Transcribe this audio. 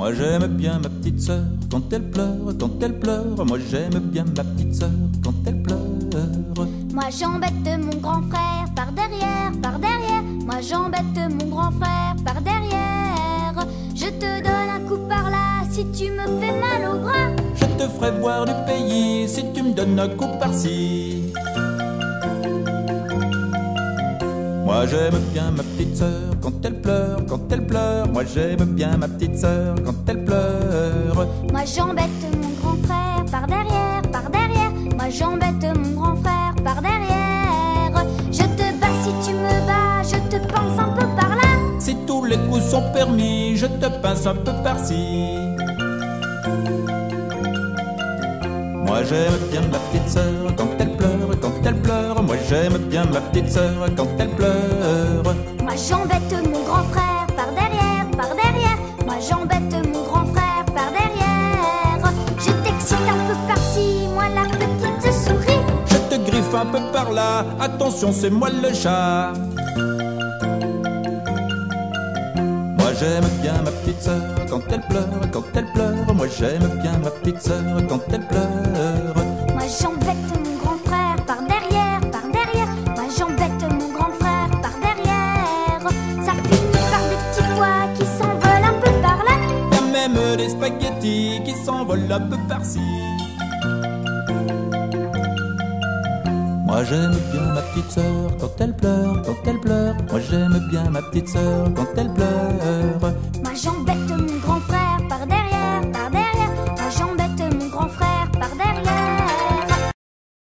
Moi j'aime bien ma petite sœur quand elle pleure, quand elle pleure. Moi j'aime bien ma petite sœur quand elle pleure. Moi j'embête mon grand frère par derrière, par derrière. Moi j'embête mon grand frère par derrière. Je te donne un coup par là si tu me fais mal au bras. Je te ferai voir du pays si tu me donnes un coup par-ci. Moi j'aime bien ma petite sœur quand elle pleure, quand elle pleure. Moi j'aime bien ma petite sœur quand elle pleure. Moi j'embête mon grand frère par derrière, par derrière. Moi j'embête mon grand frère par derrière. Je te bats si tu me bats, je te pince un peu par là. Si tous les coups sont permis, je te pince un peu par-ci. Moi j'aime bien ma petite sœur quand elle pleure, quand elle pleure. Moi j'aime bien ma petite sœur quand elle pleure. Moi j'embête mon grand frère par derrière, par derrière. Moi j'embête mon grand frère par derrière. Je t'excite un peu par-ci, moi la petite souris. Je te griffe un peu par là, attention c'est moi le chat. Moi j'aime bien ma petite sœur quand elle pleure, quand elle pleure. Moi j'aime bien ma petite sœur quand elle pleure. Moi j'embête mon grand frère par derrière, par derrière. Moi j'embête mon grand frère par derrière. Ça finit par des petits pois qui s'envolent un peu par là. Y'a même des spaghettis qui s'envolent un peu par-ci. Moi j'aime bien ma petite sœur quand elle pleure, quand elle pleure. Moi j'aime bien ma petite sœur quand elle pleure. Moi j'embête